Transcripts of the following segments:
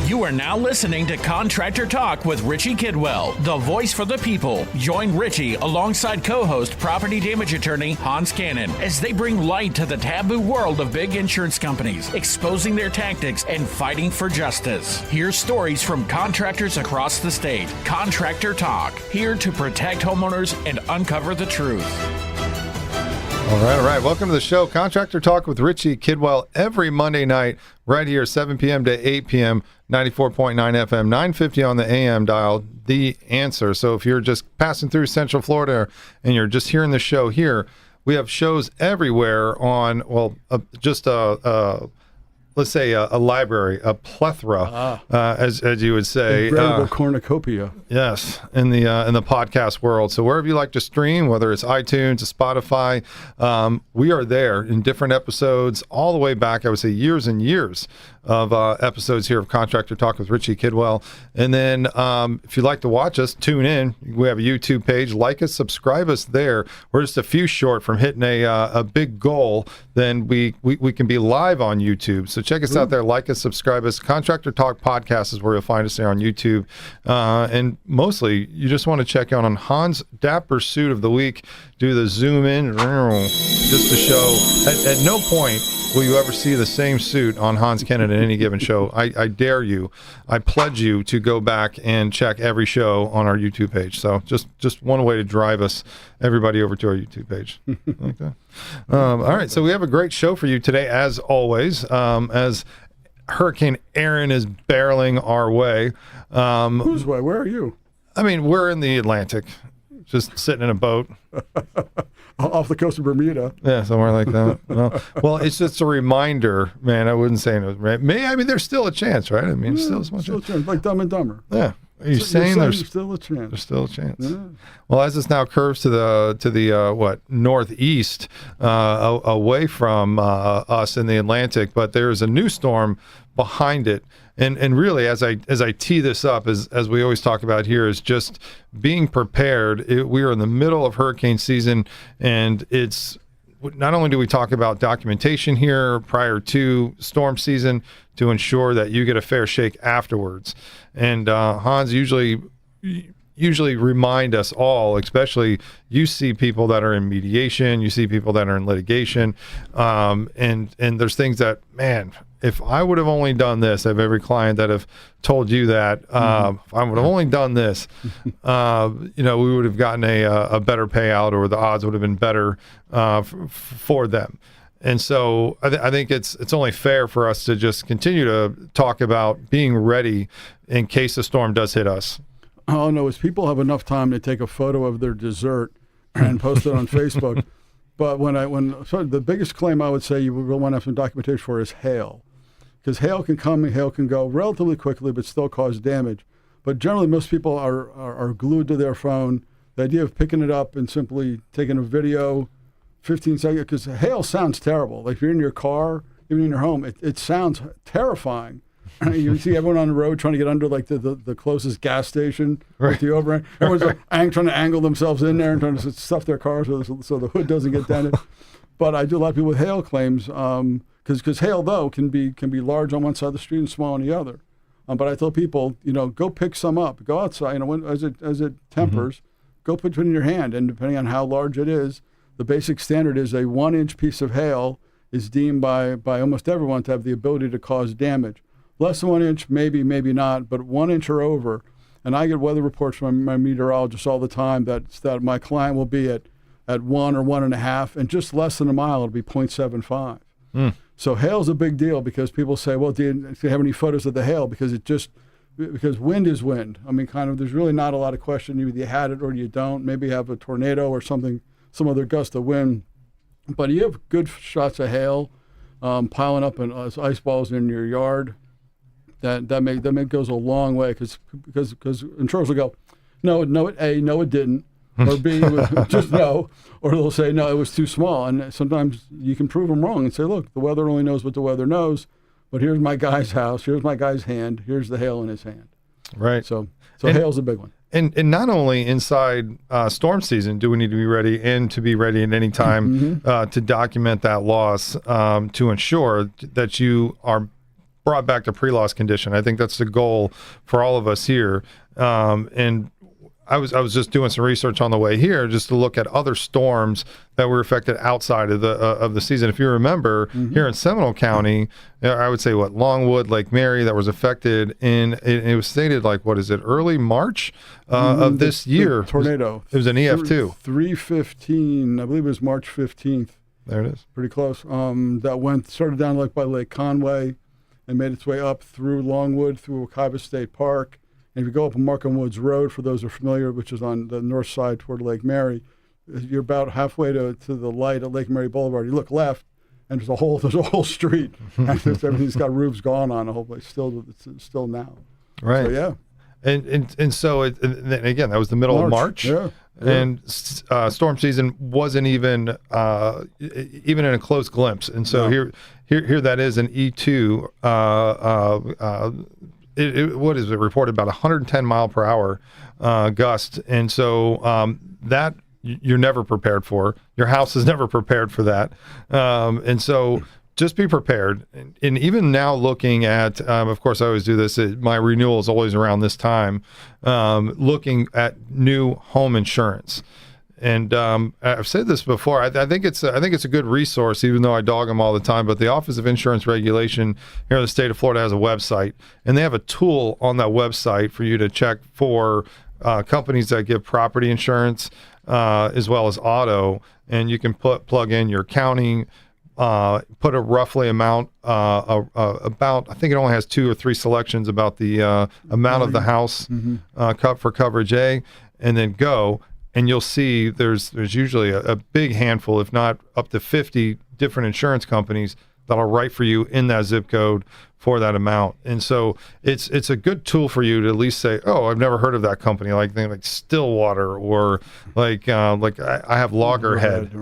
You are now listening to Contractor Talk with Richie Kidwell, the voice for the people. Join Richie alongside co-host property damage attorney Hans Kennon as they bring light to the taboo world of big insurance companies, exposing their tactics and fighting for justice. Hear stories from contractors across the state. Contractor Talk, here to protect homeowners and uncover the truth. All right. Welcome to the show, Contractor Talk with Richie Kidwell, every Monday night, right here, 7 p.m. to 8 p.m., 94.9 FM, 950 on the AM dial, The Answer. So if you're just passing through Central Florida and you're just hearing the show here, we have shows everywhere on, let's say a library, a plethora, as you would say. Incredible cornucopia. Yes, in the podcast world. So wherever you like to stream, whether it's iTunes, Spotify, we are there in different episodes, all the way back, I would say years and years of episodes here of Contractor Talk with Richie Kidwell. And then if you'd like to watch us, tune in. We have a YouTube page. Like us, subscribe us there. We're just a few short from hitting a big goal. Then we can be live on YouTube. So check us out there. Like us, subscribe us. Contractor Talk Podcast is where you'll find us there on YouTube. And mostly, you just want to check out on Hans' Dapper Suit of the Week. Do the zoom in, just to show. At no point will you ever see the same suit on Hans Kennon at any given show. I dare you. I pledge you to go back and check every show on our YouTube page. So just one way to drive us, everybody, over to our YouTube page. Like that. All right. So we have a great show for you today, as always, as Hurricane Aaron is barreling our way. Whose way? Where are you? I mean, we're in the Atlantic, just sitting in a boat. Off the coast of Bermuda. Yeah, somewhere like that. Well, it's just a reminder, man. I wouldn't say no. Right? I mean, there's still a chance, right? I mean, still a chance. Like Dumb and Dumber. Yeah. Are you saying there's still a chance? There's still a chance. Yeah. Well, as this now curves to the northeast, away from us in the Atlantic, but there's a new storm behind it. And really, as I tee this up, as we always talk about here, is just being prepared. We are in the middle of hurricane season, and it's not only do we talk about documentation here prior to storm season to ensure that you get a fair shake afterwards. And Hans usually remind us all, especially you see people that are in mediation, you see people that are in litigation, and there's things that, man, if I would have only done this, I have every client that have told you that, if I would have only done this, we would have gotten a better payout, or the odds would have been better for them. And so I think it's only fair for us to just continue to talk about being ready in case the storm does hit us. Oh, no, is people have enough time to take a photo of their dessert and post it on Facebook. But the biggest claim I would say you will want to have some documentation for is hail. Because hail can come and hail can go relatively quickly, but still cause damage. But generally, most people are glued to their phone. The idea of picking it up and simply taking a video, 15 seconds, because hail sounds terrible. Like if you're in your car, even in your home, it sounds terrifying. You see everyone on the road trying to get under like the closest gas station, right, with the overhang. Everyone's trying to angle themselves in there and trying to stuff their cars so the hood doesn't get dented. But I do a lot of people with hail claims, because hail, though, can be large on one side of the street and small on the other. But I tell people, go pick some up. Go outside, as it tempers, go put it in your hand. And depending on how large it is, the basic standard is a 1-inch piece of hail is deemed by almost everyone to have the ability to cause damage. Less than 1 inch, maybe not, but 1 inch or over. And I get weather reports from my meteorologist all the time that my client will be at 1 or 1.5, and just less than a mile, it'll be 0.75. So hail's a big deal because people say, well, do you have any photos of the hail? Because wind is wind. I mean, there's really not a lot of question. Either you had it or you don't. Maybe you have a tornado or something, some other gust of wind. But you have good shots of hail piling up in ice balls in your yard. That goes a long way because insurers will go, no, it didn't, or B, just no, or they'll say, no, it was too small. And sometimes you can prove them wrong and say, look, the weather only knows what the weather knows, but here's my guy's house, here's my guy's hand, here's the hail in his hand. Right. So hail's a big one. And not only inside storm season do we need to be ready, and to be ready at any time to document that loss to ensure that you are brought back to pre-loss condition. I think that's the goal for all of us here. And I was just doing some research on the way here just to look at other storms that were affected outside of the season. If you remember, here in Seminole County, I would say Longwood, Lake Mary, that was affected it was stated early March of this year. Tornado. It was an EF2. 3/15, I believe it was March 15th. There it is. Pretty close. That started down by Lake Conway and made its way up through Longwood, through Wekiva State Park. And if you go up Markham Woods Road, for those who are familiar, which is on the north side toward Lake Mary, you're about halfway to the light at Lake Mary Boulevard. You look left, and there's a whole street, and everything's got roofs gone on the whole place. Still now. Right. So, yeah. And so again, that was the middle of March. Yeah. And storm season wasn't even in a close glimpse. And so here that is an E2. What is it reported? About 110 mile per hour gust. And so that you're never prepared for. Your house is never prepared for that. And so just be prepared. And even now looking at, of course, I always do this. My renewal is always around this time, looking at new home insurance. And I've said this before. I think it's a good resource, even though I dog them all the time. But the Office of Insurance Regulation here in the state of Florida has a website, and they have a tool on that website for you to check for companies that give property insurance as well as auto. And you can plug in your county, put a roughly amount about. I think it only has 2 or 3 selections about the amount of the house for coverage A, and then go. And you'll see there's usually a big handful, if not up to 50 different insurance companies that'll write for you in that zip code for that amount. And so it's a good tool for you to at least say, oh, I've never heard of that company, like Stillwater or I have Loggerhead.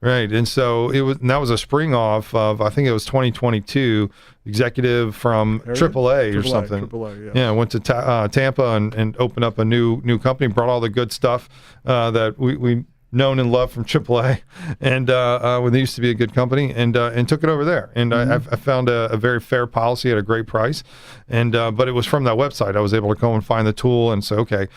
Right. And so that was a spring off of, I think it was 2022, executive from AAA or something. AAA, yeah. Went to Tampa and opened up a new company, brought all the good stuff that we known and loved from AAA, and when they used to be a good company, and took it over there. And I found a very fair policy at a great price, and but it was from that website. I was able to go and find the tool and say, okay,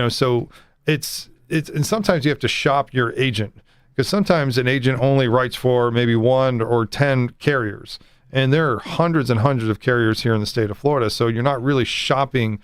so it's and sometimes you have to shop your agent. Because sometimes an agent only writes for maybe 1 or 10 carriers. And there are hundreds and hundreds of carriers here in the state of Florida. So you're not really shopping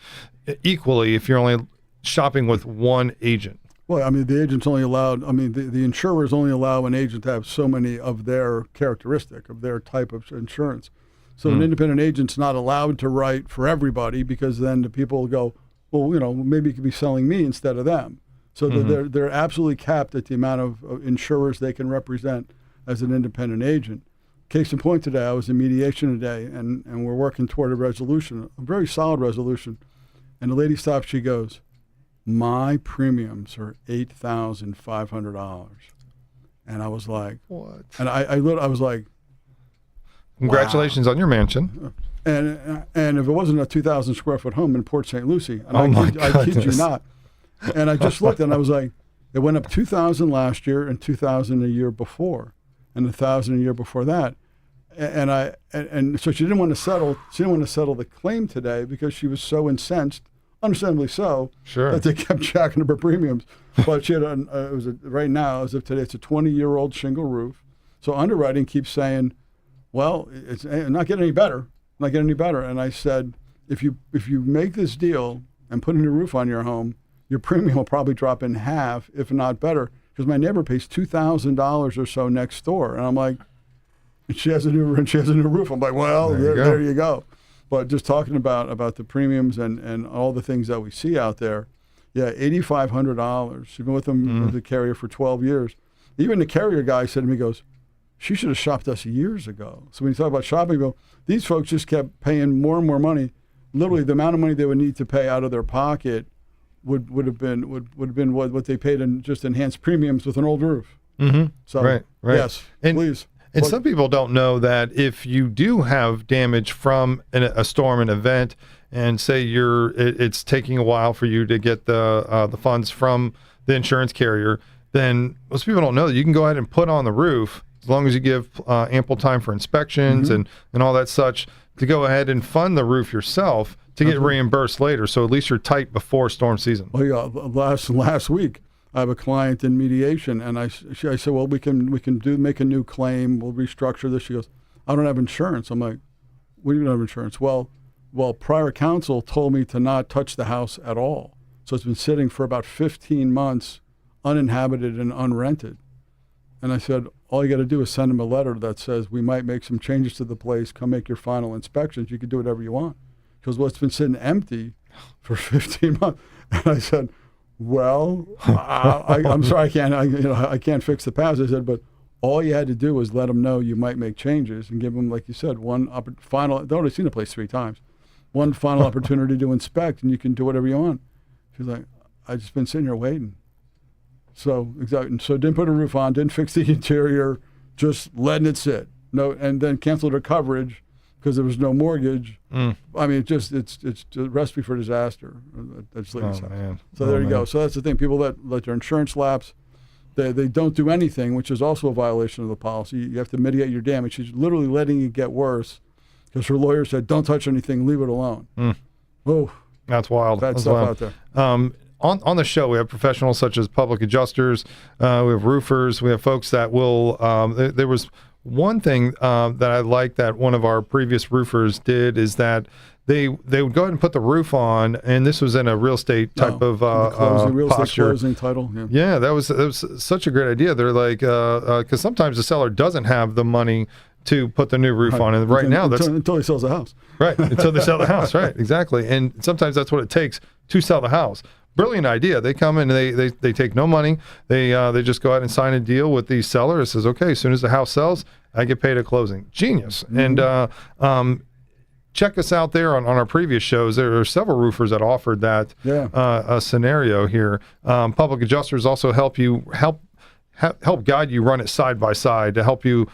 equally if you're only shopping with one agent. Well, I mean, the agent's only allowed, the insurers only allow an agent to have so many of their characteristic, of their type of insurance. So an independent agent's not allowed to write for everybody, because then the people will go, well, maybe you could be selling me instead of them. So they're absolutely capped at the amount of insurers they can represent as an independent agent. Case in point today, I was in mediation today, and we're working toward a resolution, a very solid resolution. And the lady stops, she goes, my premiums are $8,500. And I was like, what? And I was like, congratulations on your mansion. And if it wasn't a 2,000 square foot home in Port St. Lucie, and I kid you not. And I just looked and I was like, it went up 2,000 last year and 2,000 a year before, and 1,000 a year before that. And so she didn't want to settle. She didn't want to settle the claim today because she was so incensed, understandably so, that they kept jacking up her premiums. But she had right now, as of today, it's a 20-year-old shingle roof. So underwriting keeps saying, well, it's not getting any better, not getting any better. And I said, if you make this deal and put a new roof on your home, your premium will probably drop in half, if not better, because my neighbor pays $2,000 or so next door, and I'm like, she has a new roof. I'm like, well, there you go. But just talking about the premiums and all the things that we see out there, yeah, $8,500. She's been with them with the carrier for 12 years. Even the carrier guy said to me, he goes, she should have shopped us years ago. So when you talk about shopping, these folks just kept paying more and more money. Literally, the amount of money they would need to pay out of their pocket would have been what they paid in just enhanced premiums with an old roof. So right. Yes, please. And some people don't know that if you do have damage from a storm, an event, and say it's taking a while for you to get the funds from the insurance carrier, then most people don't know that you can go ahead and put on the roof, as long as you give ample time for inspections and all that such, to go ahead and fund the roof yourself to get reimbursed later. So at least you're tight before storm season. Well, yeah, last week I have a client in mediation, and I said, well, we can make a new claim. We'll restructure this. She goes, I don't have insurance. I'm like, what do you not have insurance? Well, prior counsel told me to not touch the house at all. So it's been sitting for about 15 months, uninhabited and unrented. And I said, all you got to do is send him a letter that says, we might make some changes to the place. Come make your final inspections. You can do whatever you want. Because well, it's been sitting empty for 15 months. And I said, well, I'm sorry, I can't fix the past. I said, but all you had to do was let them know you might make changes and give them, like you said, one final. They've already seen the place 3 times. One final opportunity to inspect, and you can do whatever you want. She's like, I've just been sitting here waiting. So exactly. So didn't put a roof on, didn't fix the interior, just letting it sit. No, and then canceled her coverage because there was no mortgage. I mean, it's a recipe for disaster. So there you go. So that's the thing. People that let their insurance lapse, they don't do anything, which is also a violation of the policy. You have to mitigate your damage. She's literally letting it get worse because her lawyer said, don't touch anything, leave it alone. Oh, that's wild. Bad stuff out there. On the show, we have professionals such as public adjusters, we have roofers, we have folks that will, there was one thing that I like that one of our previous roofers did is that they would go ahead and put the roof on, and this was in a real estate type of real posture. Estate closing title. Yeah, that was such a great idea. They're like, because sometimes the seller doesn't have the money to put the new roof on, and until he sells the house. Right, until they sell the house. Right, exactly. And sometimes that's what it takes to sell the house. Brilliant idea. They come in and they take no money. They just go out and sign a deal with the seller. It says, okay, as soon as the house sells, I get paid at closing. Genius. And check us out there on our previous shows. There are several roofers that offered that a scenario here. Public adjusters also help guide you, run it side by side to help you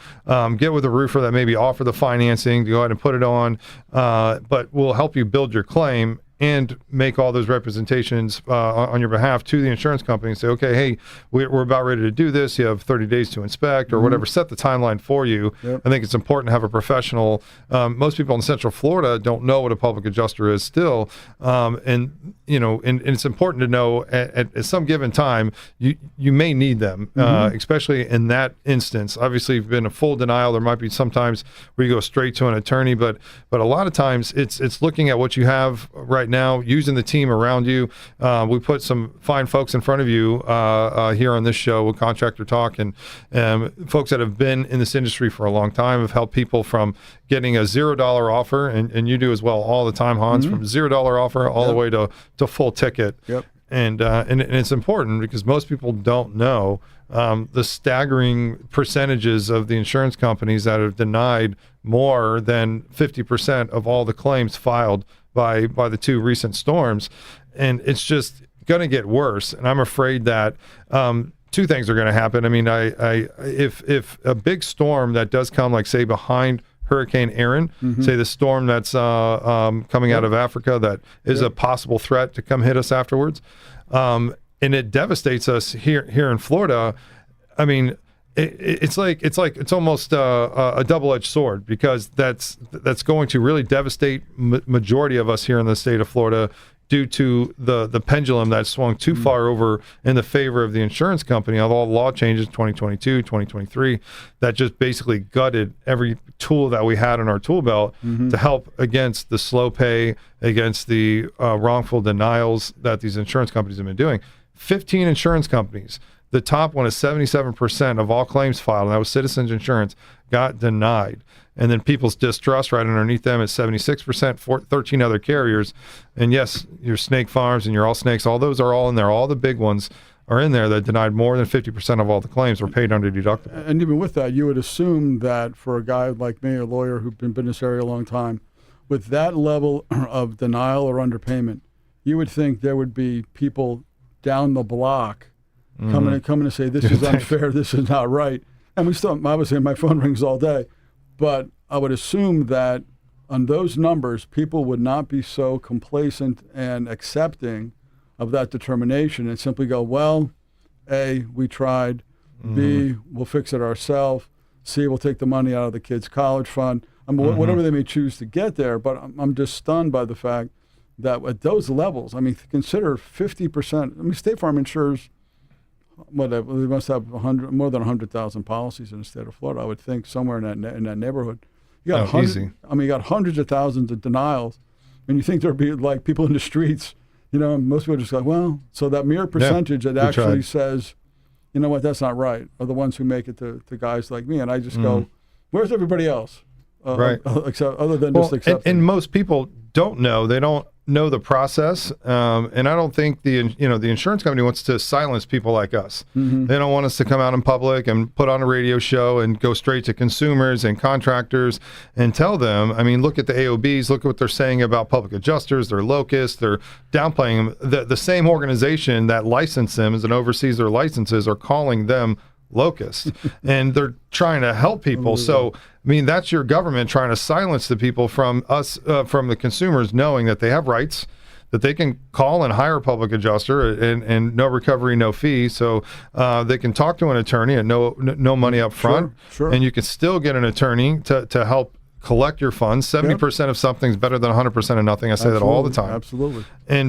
get with a roofer that maybe offer the financing to go ahead and put it on, but will help you build your claim and make all those representations on your behalf to the insurance company and say, okay, hey, we're about ready to do this. You have 30 days to inspect or whatever. Set the timeline for you. Yep. I think it's important to have a professional. Most people in Central Florida don't know what a public adjuster is still. And it's important to know at some given time, you may need them, especially in that instance. Obviously, if you've been a full denial, there might be some times where you go straight to an attorney, but a lot of times it's looking at what you have right now, using the team around you. We put some fine folks in front of you here on this show with Contractor Talk, and folks that have been in this industry for a long time, have helped people from getting a $0 offer, and you do as well all the time, Hans, from $0 offer all the way to full ticket. Yep. And it's important because most people don't know the staggering percentages of the insurance companies that have denied more than 50% of all the claims filed by the 2 recent storms. And it's just going to get worse. And I'm afraid that 2 things are going to happen. I mean, if a big storm that does come, like say behind Hurricane Aaron, say the storm that's coming out of Africa that is a possible threat to come hit us afterwards, and it devastates us here in Florida. I mean, it's almost a double-edged sword, because that's going to really devastate majority of us here in the state of Florida due to the pendulum that swung too far over in the favor of the insurance company. All the law changes 2022, 2023, that just basically gutted every tool that we had in our tool belt to help against the slow pay, against the wrongful denials that these insurance companies have been doing. 15 insurance companies. The top one is 77% of all claims filed, and that was Citizens Insurance, got denied. And then People's Distrust right underneath them is 76%, 13 other carriers. And yes, your Snake Farms and your All Snakes, all those are all in there. All the big ones are in there that denied more than 50% of all the claims were paid under deductible. And even with that, you would assume that for a guy like me, a lawyer who's been in this area a long time, with that level of denial or underpayment, you would think there would be people down the block coming to say, this is unfair, this is not right. And we still, obviously, my phone rings all day. But I would assume that on those numbers, people would not be so complacent and accepting of that determination and simply go, well, A, we tried. B, we'll fix it ourselves. C, we'll take the money out of the kids' college fund. I mean, whatever they may choose to get there. But I'm just stunned by the fact that at those levels, I mean, consider 50%. I mean, State Farm insures, whatever, they must have more than 100,000 policies in the state of Florida. I would think somewhere in that neighborhood. You got easy. I mean, you got hundreds of thousands of denials, and you think there'd be like people in the streets. You know, most people just go, well, so that mere percentage that actually says, you know what, that's not right, are the ones who make it to guys like me. And I just go, where's everybody else? Right. Except, other than just accepting. And most people don't know. They don't know the process. And I don't think the insurance company wants to silence people like us. They don't want us to come out in public and put on a radio show and go straight to consumers and contractors and tell them, I mean, look at the AOBs, look at what they're saying about public adjusters, they're locusts, they're downplaying them. The same organization that licensed them and oversees their licenses are calling them locusts, and they're trying to help people. So, I mean, that's your government trying to silence the people from us, from the consumers, knowing that they have rights, that they can call and hire a public adjuster and no recovery, no fee. So they can talk to an attorney and no money up front. Sure. And you can still get an attorney to help collect your funds. 70% of something's better than 100% of nothing. I say that all the time. Absolutely.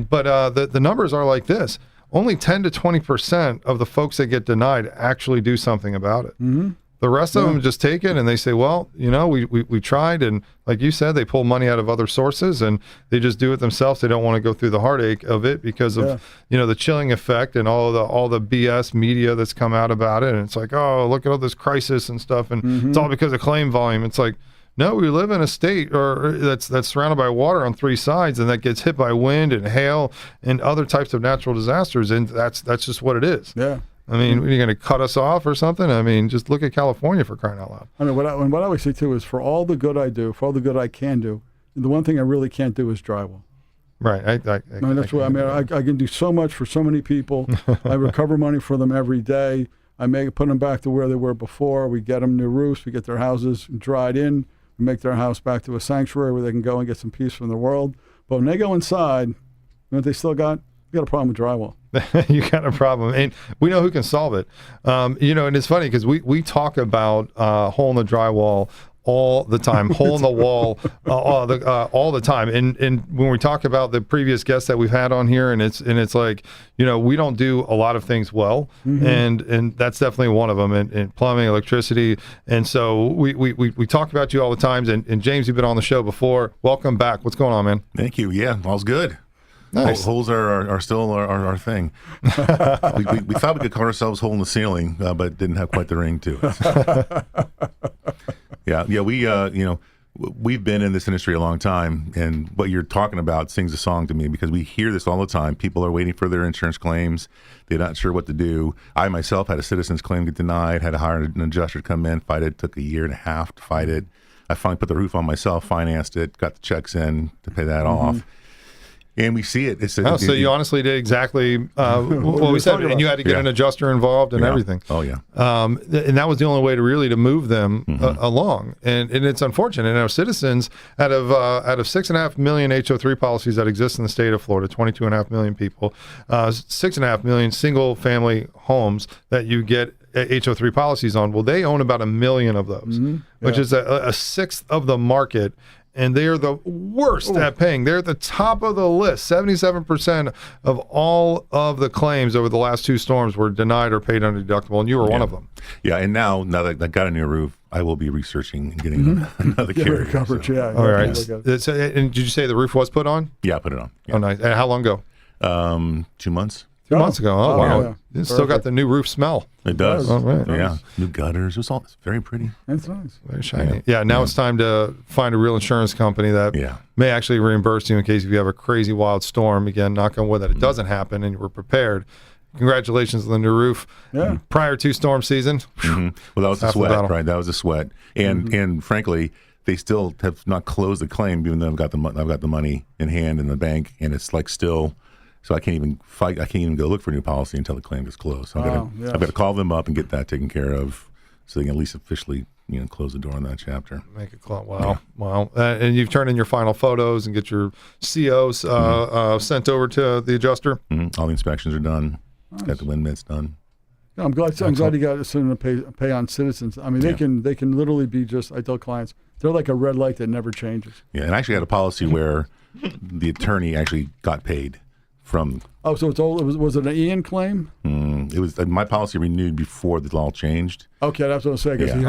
But the numbers are like this. Only 10 to 20% of the folks that get denied actually do something about it. The rest of them just take it and they say, well, you know, we tried, and like you said, they pull money out of other sources and they just do it themselves. They don't want to go through the heartache of it because of the chilling effect and all the BS media that's come out about it. And it's like, oh, look at all this crisis and stuff, and it's all because of claim volume. It's like, no, we live in a state that's surrounded by water on three sides, and that gets hit by wind and hail and other types of natural disasters, and that's just what it is. Yeah. I mean, are you going to cut us off or something? I mean, just look at California, for crying out loud. I mean, what I always say too is, for all the good I do, for all the good I can do, the one thing I really can't do is drywall. Right. I mean, that's what I mean. I can do so much for so many people. I recover money for them every day. I put them back to where they were before. We get them new roofs. We get their houses dried in. Make their house back to a sanctuary where they can go and get some peace from the world. But when they go inside, you know what they still got? You got a problem with drywall. You got a problem, and we know who can solve it. And it's funny because we talk about hole in the drywall all the time, hole in the wall all the time. And when we talk about the previous guests that we've had on here, and it's like, we don't do a lot of things well, and that's definitely one of them. And plumbing, electricity, and so we talk about you all the times. And James, you've been on the show before. Welcome back. What's going on, man? Thank you. Yeah, all's good. Nice. Holes are still our thing. we thought we could call ourselves hole in the ceiling, but didn't have quite the ring to it. Yeah. We've been in this industry a long time, and what you're talking about sings a song to me, because we hear this all the time. People are waiting for their insurance claims. They're not sure what to do. I myself had a citizen's claim get denied, had to hire an adjuster to come in, fight it. It took a year and a half to fight it. I finally put the roof on myself, financed it, got the checks in to pay that off. And we see it. So you honestly did exactly what we said, and you had to get an adjuster involved and everything. Oh, yeah. And that was the only way to really move them along. And it's unfortunate. And our citizens, out of 6.5 million HO3 policies that exist in the state of Florida, 22.5 million people, 6.5 million single-family homes that you get HO3 policies on. Well, they own about 1 million of those, which is a sixth of the market. And they are the worst at paying. They're at the top of the list. 77% of all of the claims over the last two storms were denied or paid under deductible, and you were one of them. Yeah, and now that I got a new roof, I will be researching and getting another carrier. Coverage, All right. And did you say the roof was put on? Yeah, I put it on. Yeah. Oh, nice. And how long ago? 2 months. 2 months ago. Oh, wow. Yeah. It's still got the new roof smell. It does. Oh, right. Yeah. New gutters. It's very pretty. That's nice. Very shiny. Yeah, now it's time to find a real insurance company that may actually reimburse you in case if you have a crazy wild storm. Again, knock on wood that it doesn't happen and you were prepared. Congratulations on the new roof. Yeah. Prior to storm season. Well, that was a sweat, right? That was a sweat. And frankly, they still have not closed the claim, even though I've got the money in hand in the bank, and it's like still. So I can't even fight. I can't even go look for a new policy until the claim is closed. So I've got to call them up and get that taken care of, so they can at least officially, close the door on that chapter. Make it close. Wow. And you've turned in your final photos and get your COs sent over to the adjuster. All the inspections are done. Nice. Got the wind mits done. I'm glad you got something to pay on citizens. I mean, they can literally be just. I tell clients they're like a red light that never changes. Yeah, and I actually had a policy where the attorney actually got paid from. Oh, so was it an Ian claim? It was my policy renewed before the law changed. Okay, that's what I was saying. Because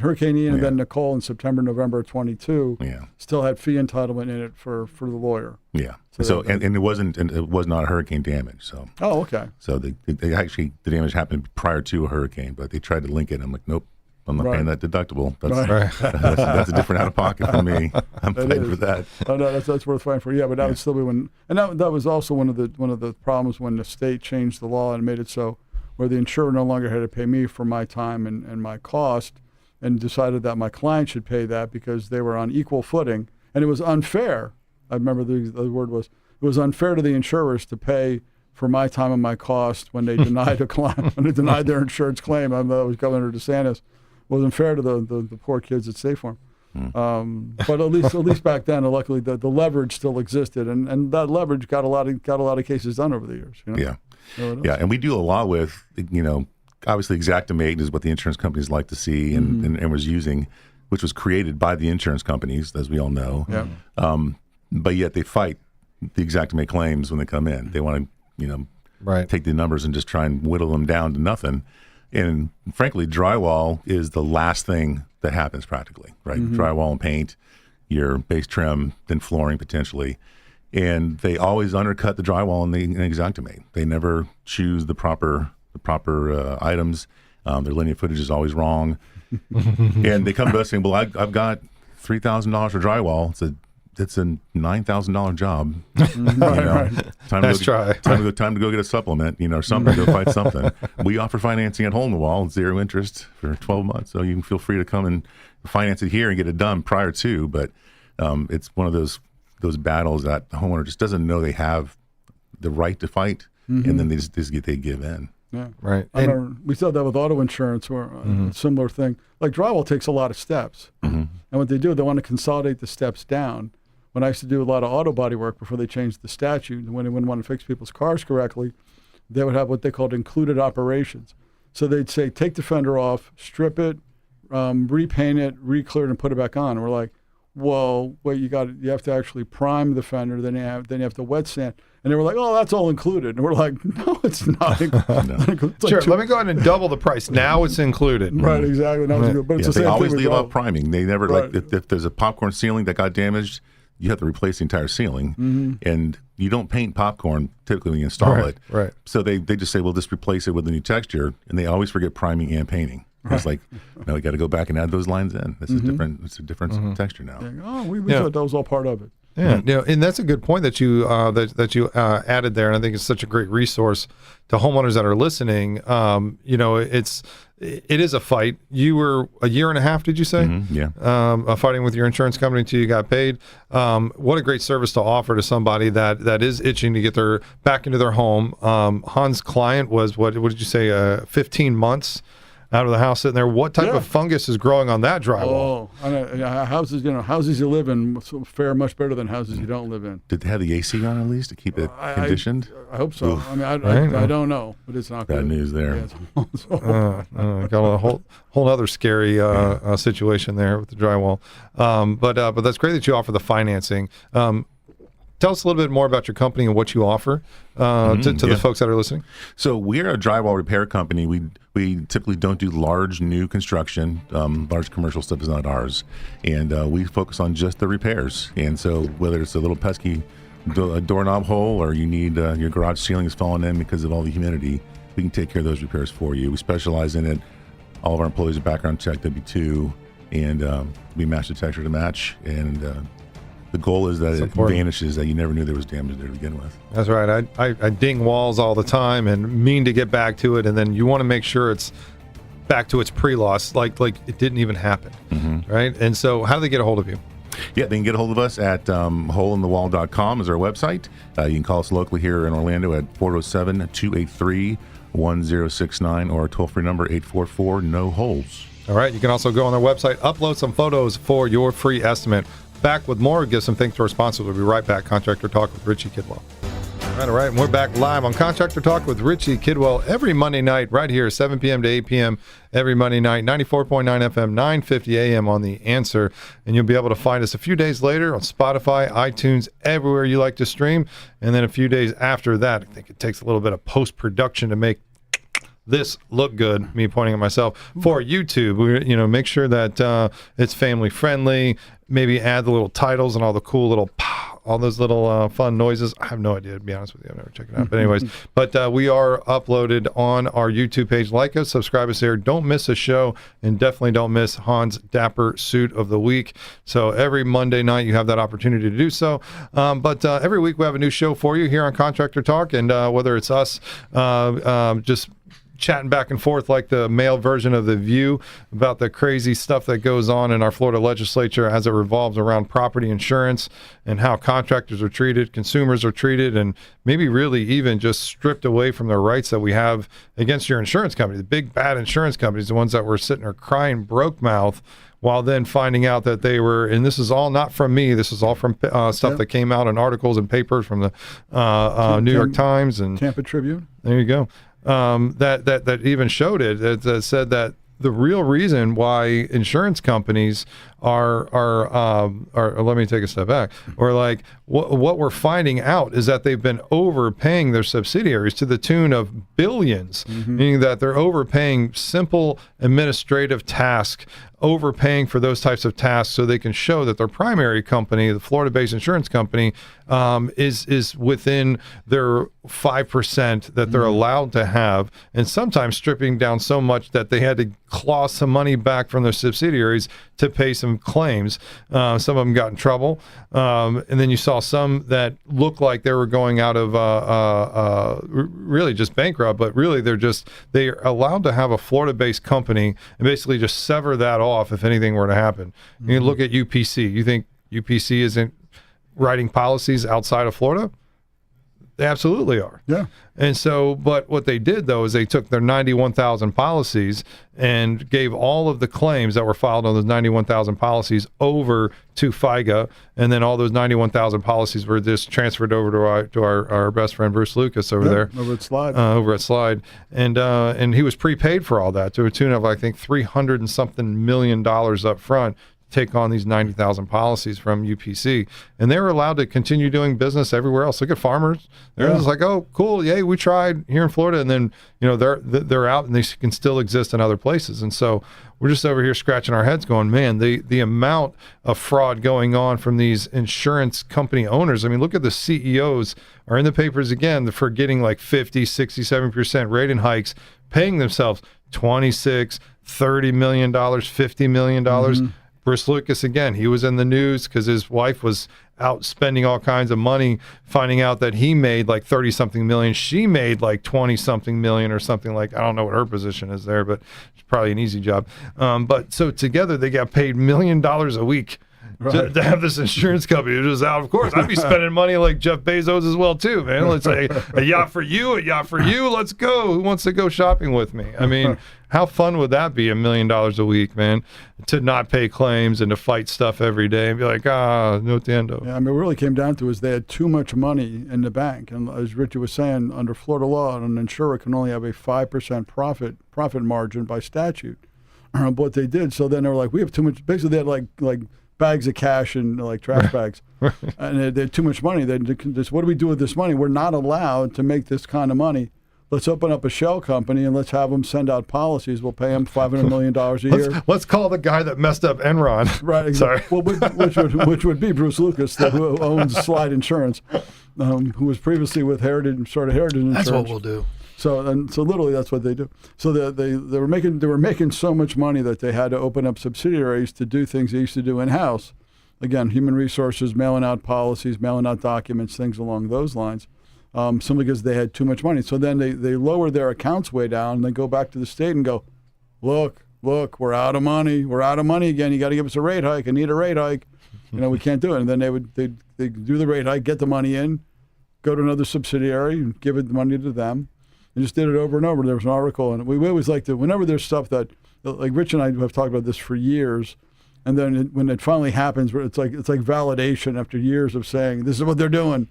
Hurricane Ian, and then Nicole in September, November of 22. Yeah. Still had fee entitlement in it for the lawyer. Yeah. So and it was not hurricane damage. So. Oh, okay. So the damage happened prior to a hurricane, but they tried to link it. I'm like, nope. I'm not paying that deductible. That's a different out of pocket for me. I'm fighting for that. Oh no, that's worth fighting for. Yeah, but that would still be that was also one of the problems when the state changed the law and made it so where the insurer no longer had to pay me for my time and my cost, and decided that my client should pay that because they were on equal footing, and it was unfair. I remember the word was it was unfair to the insurers to pay for my time and my cost when they denied a client when they denied their insurance claim. I was Governor DeSantis. Wasn't fair to the poor kids at State Farm. But at least back then, luckily the leverage still existed, and that leverage got a lot of cases done over the years. You know? Yeah, and we do a lot with obviously Xactimate is what the insurance companies like to see and was using, which was created by the insurance companies, as we all know. Yeah. But yet they fight the Xactimate claims when they come in. They want to take the numbers and just try and whittle them down to nothing. And frankly, drywall is the last thing that happens practically, right? Drywall and paint, your base trim, then flooring potentially. And they always undercut the drywall in Xactimate. They never choose the proper items. Their linear footage is always wrong. And they come to us saying, well, I've got $3,000 for drywall. It's a $9,000 job. Time to go get a supplement, or something, go find something. We offer financing at Hole in the Wall, 0 interest for 12 months. So you can feel free to come and finance it here and get it done prior to. But it's one of those battles that the homeowner just doesn't know they have the right to fight, and then they give in. Yeah, right. We said that with auto insurance, or a similar thing. Like drywall takes a lot of steps, and what they do, they want to consolidate the steps down. When I used to do a lot of auto body work before they changed the statute, and when they wouldn't want to fix people's cars correctly, they would have what they called included operations. So they'd say, take the fender off, strip it, repaint it, re-clear it, and put it back on. And we're like, well, wait, you have to actually prime the fender, then you have to wet sand. And they were like, oh, that's all included. And we're like, no, it's not. It's sure, let me go ahead and double the price. Now it's included. Right, exactly. Now it's but it's the they same always thing leave out priming. They never, if there's a popcorn ceiling that got damaged, you have to replace the entire ceiling, and you don't paint popcorn typically when you install it. Right. So they just say, well, just replace it with a new texture, and they always forget priming and painting. Right. It's like, no, we got to go back and add those lines in. This is different. It's a different texture now. Yeah. Oh, we thought that was all part of it. Yeah, and that's a good point that you added there, and I think it's such a great resource to homeowners that are listening. It is a fight. You were a year and a half, did you say? Fighting with your insurance company until you got paid. What a great service to offer to somebody that is itching to get back into their home. Hans' client was what did you say? 15 months out of the house sitting there. What type of fungus is growing on that drywall? Houses you live in fare much better than houses you don't live in. Did they have the AC on at least to keep it conditioned? I hope so. Oof. I mean, I don't know, but it's not bad good. news there. Yeah, got a whole other scary situation there with the drywall. But that's great that you offer the financing. Tell us a little bit more about your company and what you offer to the folks that are listening. So we're a drywall repair company. We typically don't do large new construction. Large commercial stuff is not ours. And we focus on just the repairs. And so whether it's a little pesky doorknob hole or you need your garage ceiling is falling in because of all the humidity, we can take care of those repairs for you. We specialize in it. All of our employees are background check W-2, and we match the texture to match. And the goal is that it vanishes, that you never knew there was damage there to begin with. That's right. I ding walls all the time and mean to get back to it, and then you want to make sure it's back to its pre-loss, like it didn't even happen, right? And so how do they get a hold of you? Yeah, they can get a hold of us at holeinthewall.com is our website. You can call us locally here in Orlando at 407-283-1069 or toll-free number 844-NO-HOLES. All right. You can also go on their website, upload some photos for your free estimate. Back with more. Give some thanks to our sponsors. We'll be right back. Contractor Talk with Richie Kidwell. All right. And we're back live on Contractor Talk with Richie Kidwell every Monday night right here, 7 p.m. to 8 p.m. every Monday night, 94.9 FM, 950 a.m. on The Answer. And you'll be able to find us a few days later on Spotify, iTunes, everywhere you like to stream. And then a few days after that, I think it takes a little bit of post-production to make this look good, me pointing at myself, for YouTube. Make sure that it's family friendly. Maybe add the little titles and all the cool little all those little fun noises. I have no idea, to be honest with you. I've never checked it out. But anyways, we are uploaded on our YouTube page. Like us, subscribe us there. Don't miss a show, and definitely don't miss Hans' Dapper Suit of the Week. So every Monday night you have that opportunity to do so. But every week we have a new show for you here on Contractor Talk, and whether it's us just chatting back and forth like the male version of The View about the crazy stuff that goes on in our Florida legislature as it revolves around property insurance and how contractors are treated, consumers are treated, and maybe really even just stripped away from their rights that we have against your insurance company, the big bad insurance companies, the ones that were sitting there crying broke mouth, while then finding out that they were, and this is all not from me, this is all from stuff that came out in articles and papers from the New York Times and Tampa Tribune. There you go. That even showed it. That said that the real reason why insurance companies are let me take a step back, or like what we're finding out is that they've been overpaying their subsidiaries to the tune of billions, meaning that they're overpaying simple administrative tasks, overpaying for those types of tasks so they can show that their primary company, the Florida-based insurance company, is within their 5% that they're allowed to have, and sometimes stripping down so much that they had to claw some money back from their subsidiaries to pay some claims. Some of them got in trouble, and then you saw some that looked like they were going out of really just bankrupt, but really they're allowed to have a Florida-based company and basically just sever that off if anything were to happen. You look at UPC. You think UPC isn't writing policies outside of Florida? They absolutely are. Yeah. And so, but what they did, though, is they took their 91,000 policies and gave all of the claims that were filed on those 91,000 policies over to FIGA, and then all those 91,000 policies were just transferred over to our best friend Bruce Lucas over there. Over at Slide. Over at Slide. And he was prepaid for all that to a tune of, I think, $300 and something million up front. Take on these 90,000 policies from UPC, and they were allowed to continue doing business everywhere else. Look at Farmers; they're just like, "Oh, cool, yay, we tried here in Florida," and then they're out and they can still exist in other places. And so we're just over here scratching our heads, going, "Man, the amount of fraud going on from these insurance company owners." I mean, look at the CEOs are in the papers again for getting like 50, 60, 70% rating hikes, paying themselves $26, $30 million, $50 million. Bruce Lucas, again, he was in the news because his wife was out spending all kinds of money, finding out that he made like 30-something million. She made like 20-something million or something like, I don't know what her position is there, but it's probably an easy job. But so together they got paid $1 million a week. Right. To have this insurance company. It was out. Of course, I'd be spending money like Jeff Bezos as well too, man. Let's say a yacht for you, let's go. Who wants to go shopping with me? I mean, how fun would that be, $1 million a week, man, to not pay claims and to fight stuff every day and be like, no tendo. Yeah, I mean, what it really came down to is they had too much money in the bank. And as Richie was saying, under Florida law, an insurer can only have a 5% profit margin by statute. But what they did, so then they were like, we have too much. Basically, they had like bags of cash and like trash bags, and they had too much money. They just, what do we do with this money? We're not allowed to make this kind of money. Let's open up a shell company and let's have them send out policies. We'll pay them $500 million a year. Let's call the guy that messed up Enron. Right. Exactly. Well, which would be Bruce Lucas, who owns Slide Insurance, who was previously with Heritage Insurance. That's what we'll do. So literally that's what they do. So they were making so much money that they had to open up subsidiaries to do things they used to do in house. Again, human resources, mailing out policies, mailing out documents, things along those lines. Simply because they had too much money. So then they lower their accounts way down, and they go back to the state and go, look, we're out of money. We're out of money again. You got to give us a rate hike. I need a rate hike. We can't do it. And then they do the rate hike, get the money in, go to another subsidiary, and give the money to them. And just did it over and over. There was an article, and we always like to, whenever there's stuff that, like Rich and I have talked about this for years, and then when it finally happens, it's like validation after years of saying, this is what they're doing.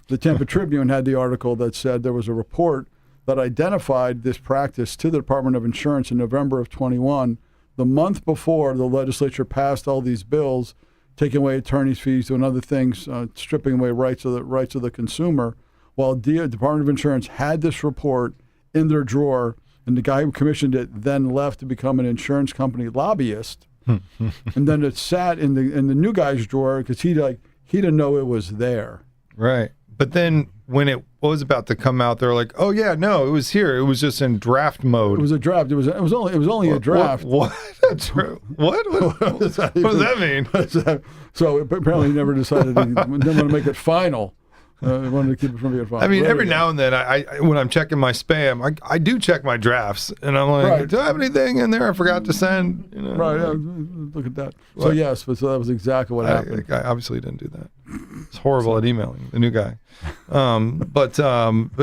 the Tampa Tribune had the article that said there was a report that identified this practice to the Department of Insurance in November of 21, the month before the legislature passed all these bills, taking away attorney's fees, doing other things, stripping away rights of the consumer. While the Department of Insurance had this report in their drawer, and the guy who commissioned it then left to become an insurance company lobbyist, and then it sat in the new guy's drawer because he didn't know it was there. Right. But then when it was about to come out, they're like, "Oh yeah, no, it was here. It was just in draft mode." It was a draft. It was only a draft. What? What does that mean? So apparently he never decided he didn't want to make it final. He wanted to keep it from being final. I mean, every now and then, I when I'm checking my spam, I do check my drafts, and I'm like, do I have anything in there I forgot to send? You know? Right. Yeah, look at that. So yes, so that was exactly what happened. I obviously didn't do that. It's horrible at emailing the new guy. But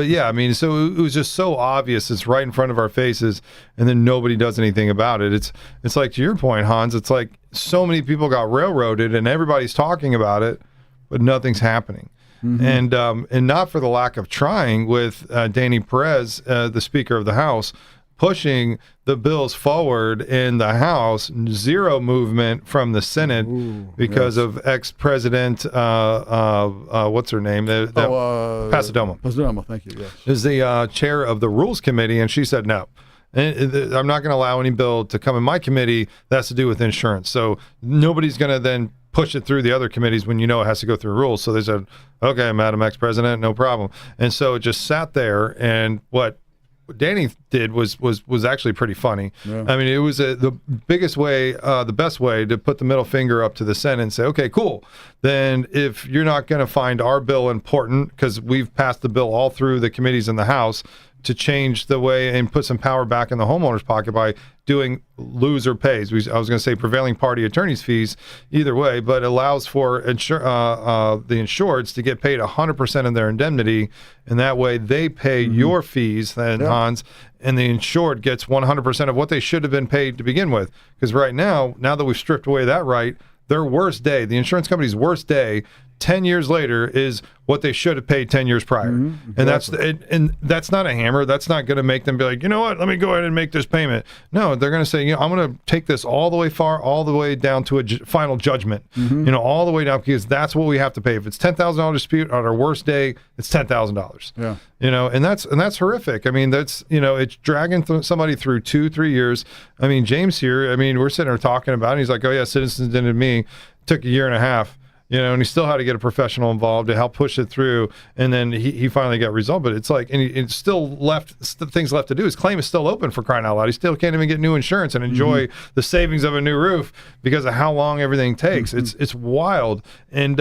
yeah, I mean, so it was just so obvious. It's right in front of our faces, and then nobody does anything about it. It's like, to your point, Hans, it's like so many people got railroaded, and everybody's talking about it, but nothing's happening. Mm-hmm. And not for the lack of trying with Danny Perez, the Speaker of the House, pushing the bills forward in the House, zero movement from the Senate because of ex-president, what's her name? Pasadoma. Pasadoma, thank you, yes. Is the chair of the Rules Committee, and she said no. I'm not going to allow any bill to come in my committee that has to do with insurance. So nobody's going to then push it through the other committees when you know it has to go through rules. So they said, okay, Madam Ex-President, no problem. And so it just sat there, and what Danny did was actually pretty funny. Yeah. I mean, it was the biggest way, the best way to put the middle finger up to the Senate and say, okay, cool. Then if you're not going to find our bill important, because we've passed the bill all through the committees in the House to change the way and put some power back in the homeowner's pocket by doing lose or pays. I was going to say prevailing party attorney's fees either way, but allows for the insureds to get paid 100% of their indemnity, and that way they pay your fees, then Hans, and the insured gets 100% of what they should have been paid to begin with. Because right now that we've stripped away that right, their worst day, the insurance company's worst day, 10 years later is what they should have paid 10 years prior. Exactly. And that's not a hammer. That's not going to make them be like, you know what, let me go ahead and make this payment. No, they're going to say, I'm going to take this all the way down to a final judgment, all the way down, because that's what we have to pay. If it's $10,000 dispute on our worst day, it's $10,000. Yeah. And that's horrific. I mean, that's, it's dragging somebody through 2-3 years. I mean, James here, we're sitting there talking about it, and he's like, oh yeah, Citizens did it to me. Took a year and a half. And he still had to get a professional involved to help push it through, and then he finally got resolved. But it's like, and it's still things left to do. His claim is still open, for crying out loud. He still can't even get new insurance and enjoy the savings of a new roof because of how long everything takes. It's wild, and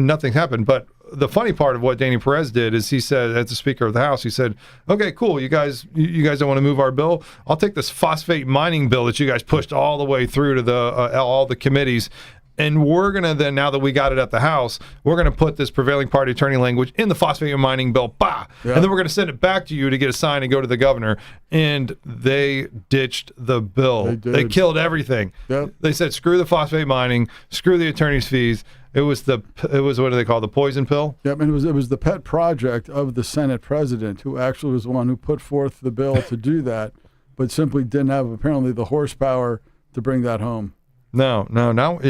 nothing happened. But the funny part of what Danny Perez did is he said, as the Speaker of the House, he said, okay, cool, you guys don't want to move our bill? I'll take this phosphate mining bill that you guys pushed all the way through to all the committees, and we're going to then, now that we got it at the House, we're going to put this prevailing party attorney language in the phosphate mining bill, and then we're going to send it back to you to get a sign and go to the governor. And they ditched the bill. They killed everything. Yep. They said, screw the phosphate mining, screw the attorney's fees. It was what do they call, the poison pill? Yep, and it was the pet project of the Senate president, who actually was the one who put forth the bill to do that, but simply didn't have apparently the horsepower to bring that home. No.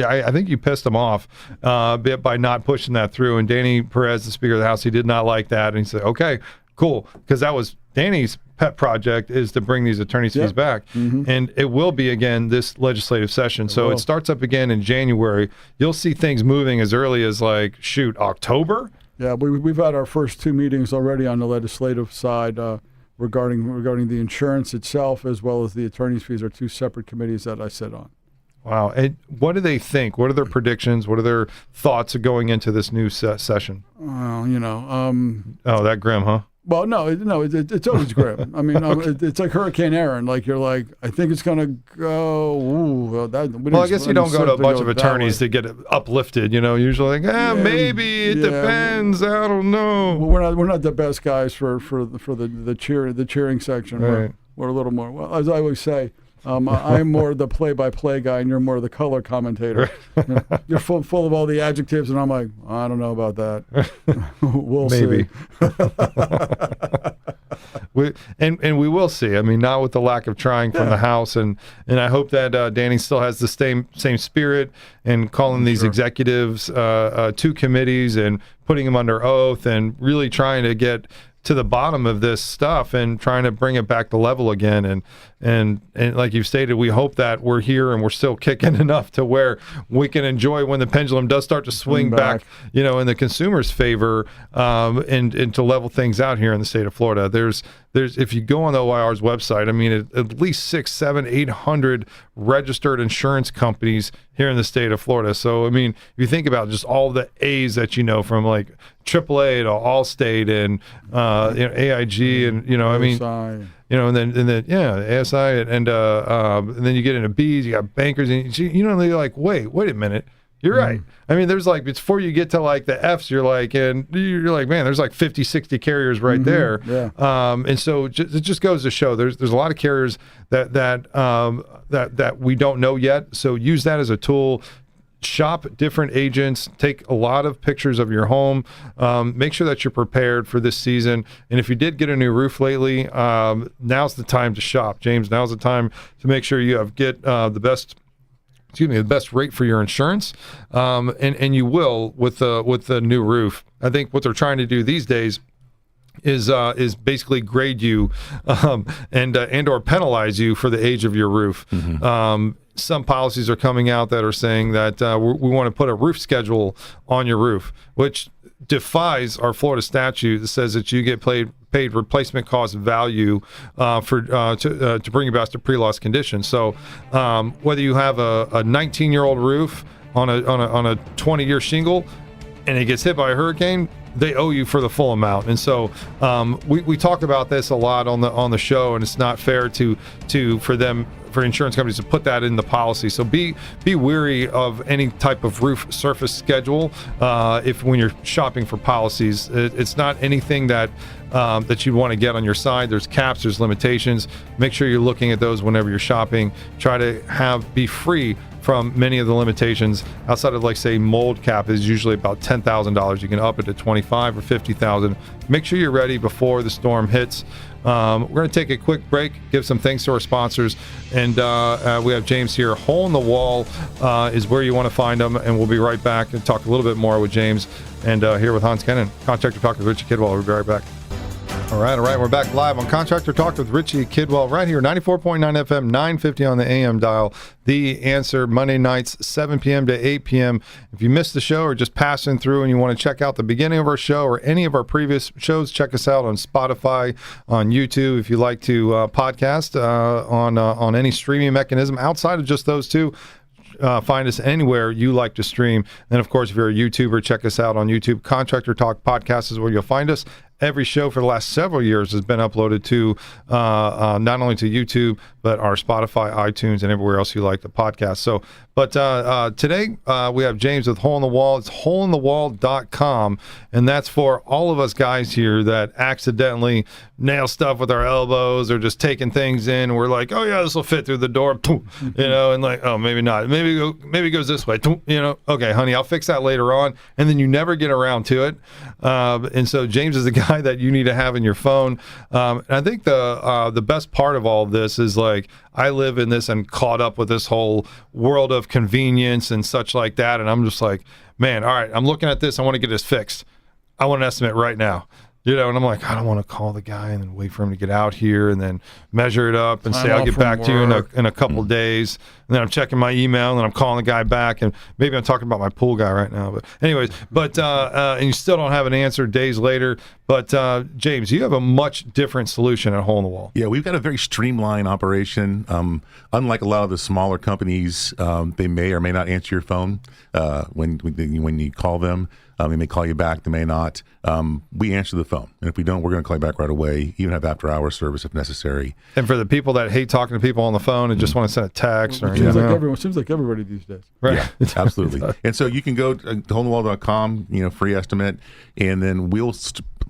I think you pissed him off by not pushing that through. And Danny Perez, the Speaker of the House, he did not like that. And he said, okay, cool. Because that was Danny's pet project, is to bring these attorney's fees back. And it will be again this legislative session. So it starts up again in January. You'll see things moving as early as October. Yeah, we've had our first 2 meetings already on the legislative side regarding the insurance itself, as well as the attorney's fees, are 2 separate committees that I sit on. Wow. And what do they think? What are their predictions? What are their thoughts of going into this new session? Well, oh, that grim, huh? Well, no, it's always grim. It's like Hurricane Aaron. Like, you're like, I think it's going to go. I guess you don't go to a bunch of attorneys to get it uplifted. Usually, maybe it depends. I don't know. Well, we're not the best guys for the cheering section. Right. We're a little more. Well, as I always say, I'm more the play-by-play guy, and you're more the color commentator. You're full of all the adjectives, and I'm like, I don't know about that. We'll Maybe. see. We will see. I mean, not with the lack of trying from the house, and I hope that Danny still has the same spirit and calling these executives to committees and putting them under oath and really trying to get to the bottom of this stuff and trying to bring it back to level again. And like you've stated, we hope that we're here and we're still kicking enough to where we can enjoy when the pendulum does start to swing back, in the consumer's favor, and to level things out here in the state of Florida. There's if you go on the OIR's website, I mean, at least 600, 700, 800 registered insurance companies here in the state of Florida. So, I mean, if you think about just all the A's that from like AAA to Allstate and AIG and I mean, and then ASI and then you get into B's, you got bankers, and they're like, wait a minute. You're right. I mean, there's like, before you get to like the F's, you're like, man, there's like 50, 60 carriers right there. Yeah. And so it just goes to show there's a lot of carriers that we don't know yet. So use that as a tool. Shop different agents, take a lot of pictures of your home, make sure that you're prepared for this season. And if you did get a new roof lately, now's the time to shop. James, now's the time to make sure you get the best rate for your insurance, and you will with the new roof. I think what they're trying to do these days is basically grade you and or penalize you for the age of your roof. Some policies are coming out that are saying that we want to put a roof schedule on your roof, which defies our Florida statute that says that you get paid replacement cost value to bring you back to pre-loss condition. So whether you have a 19-year-old roof on a 20-year shingle and it gets hit by a hurricane, they owe you for the full amount. And so we talk about this a lot on the show, and it's not fair for insurance companies to put that in the policy. So be wary of any type of roof surface schedule when you're shopping for policies. It's not anything that you want to get on your side. There's caps, there's limitations. Make sure you're looking at those whenever you're shopping. Try to be free from many of the limitations outside of, like, say, mold cap is usually about $10,000. You can up it to $25,000 or $50,000. Make sure you're ready before the storm hits. We're going to take a quick break, give some thanks to our sponsors, and we have James here. Hole in the Wall is where you want to find them, and we'll be right back and talk a little bit more with James and here with Hans Kennon. Contractor Talk with Richie Kidwell. We'll be right back. All right. We're back live on Contractor Talk with Richie Kidwell right here, 94.9 FM, 950 on the AM dial. The Answer, Monday nights, 7 p.m. to 8 p.m. If you missed the show or just passing through and you want to check out the beginning of our show or any of our previous shows, check us out on Spotify, on YouTube. If you like to podcast on any streaming mechanism outside of just those two, find us anywhere you like to stream. And of course, if you're a YouTuber, check us out on YouTube. Contractor Talk Podcast is where you'll find us. Every show for the last several years has been uploaded to not only to YouTube, but our Spotify, iTunes, and everywhere else you like the podcast. So, but today we have James with Hole in the Wall. It's holeinthewall.com, and that's for all of us guys here that accidentally nail stuff with our elbows or just taking things in. And we're like, oh yeah, this will fit through the door, and like, oh, maybe not. Maybe it goes this way, okay, honey, I'll fix that later on, and then you never get around to it. And so James is the guy that you need to have in your phone. And I think the best part of all of this is, like, I live in this and caught up with this whole world of convenience and such like that. And I'm just like, man, all right, I'm looking at this. I want to get this fixed. I want an estimate right now. And I'm like, I don't want to call the guy and then wait for him to get out here and then measure it up and say, I'll get back to you in a couple days. And then I'm checking my email and I'm calling the guy back, and maybe I'm talking about my pool guy right now. But anyways, and you still don't have an answer days later. But James, you have a much different solution at Hole in the Wall. Yeah, we've got a very streamlined operation. Unlike a lot of the smaller companies, they may or may not answer your phone when you call them. They may call you back, they may not. We answer the phone. And if we don't, we're going to call you back right away, even have after-hour service if necessary. And for the people that hate talking to people on the phone and just want to send a text. Seems like everybody these days. Right. Yeah, absolutely. And so you can go to holeindthewall.com, free estimate, and then we'll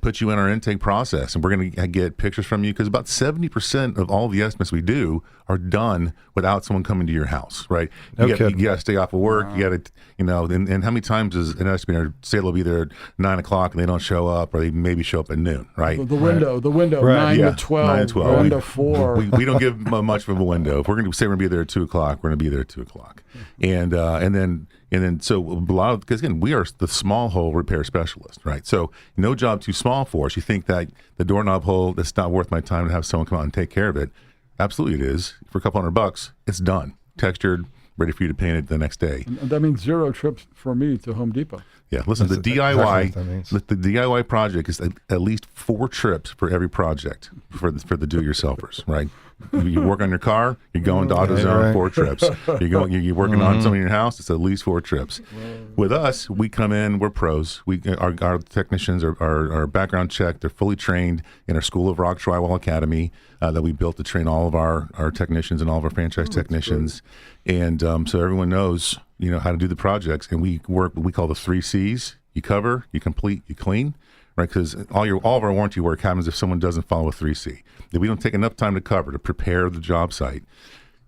put you in our intake process, and we're going to get pictures from you, because about 70% of all the estimates we do are done without someone coming to your house, right? You got to stay off of work. You got to, and how many times does an estimator say they'll be there at 9 o'clock and they don't show up, or they maybe show up at noon, right? The window, Right. 9 to 12, 9 to 12. 1 to 4. We don't give much of a window. If we're going to say we're going to be there at 2 o'clock, we're going to be there at 2 o'clock. And then so a lot of, because again, we are the small hole repair specialist, right? So no job too small for us. You think that the doorknob hole, it's not worth my time to have someone come out and take care of it. Absolutely it is. For a couple $100, it's done, textured, ready for you to paint it the next day. And that means 0 trips for me to Home Depot. Yeah, listen, That's the DIY project is at least 4 trips for every project for the do-it-yourselfers, right? You work on your car, you're going to AutoZone, 4 trips. You're working on something in your house, it's at least 4 trips. With us, we come in, we're pros. Our technicians are background checked, they're fully trained in our School of Rock Drywall Academy that we built to train all of our technicians and all of our franchise technicians. And so everyone knows, how to do the projects. And we work what we call the 3 C's. You cover, you complete, you clean, right? Because all of our warranty work happens if someone doesn't follow a 3C. If we don't take enough time to cover, to prepare the job site,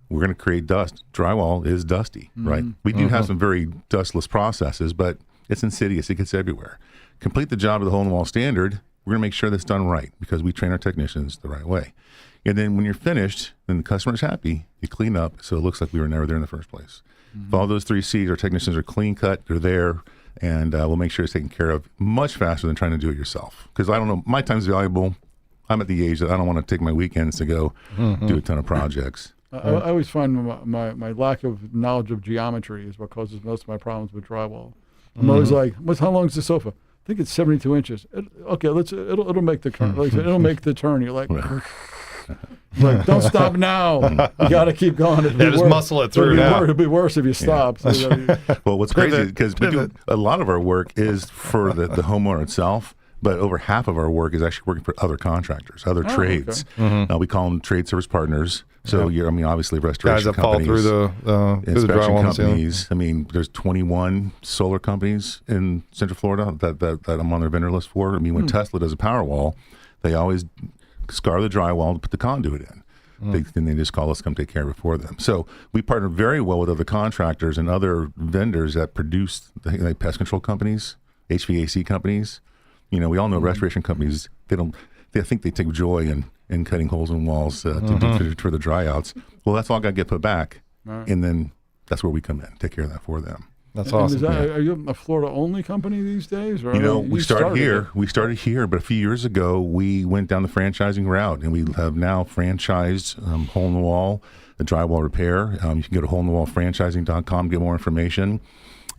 we're going to create dust. Drywall is dusty, right? We do have some very dustless processes, but it's insidious. It gets everywhere. Complete the job of the hole-in-the-wall standard. We're going to make sure that's done right, because we train our technicians the right way. And then when you're finished and the customer's happy, you clean up so it looks like we were never there in the first place. If all those 3 C's, our technicians are clean cut, they're there, and we'll make sure it's taken care of much faster than trying to do it yourself. Because I don't know, my time's valuable. I'm at the age that I don't want to take my weekends to go do a ton of projects. I always find my lack of knowledge of geometry is what causes most of my problems with drywall. I'm always like, how long is the sofa? I think it's 72 inches. It'll make the turn. It'll make the turn. You're like, like, don't stop now. You got to keep going. Just muscle it through now. It'll be worse if you stop. So well, what's crazy is because we do a lot of our work is for the homeowner itself, but over half of our work is actually working for other contractors, other trades. Okay. We call them trade service partners. So obviously restoration guys that companies, fall through the inspection drywall companies. There's 21 solar companies in Central Florida that I'm on their vendor list for. When Tesla does a Powerwall, they always scar the drywall to put the conduit in. Then they just call us to come take care of it for them. So we partner very well with other contractors and other vendors that produce, like pest control companies, HVAC companies. We all know restoration companies. They think they take joy in cutting holes in walls for the dry outs. Well, that's all got to get put back, and then that's where we come in, take care of that for them. That's awesome. Are you a Florida-only company these days? Or we started here. We started here, but a few years ago, we went down the franchising route, and we have now franchised Hole in the Wall, the Drywall Repair. You can go to holeinthe-wallfranchising.com to get more information.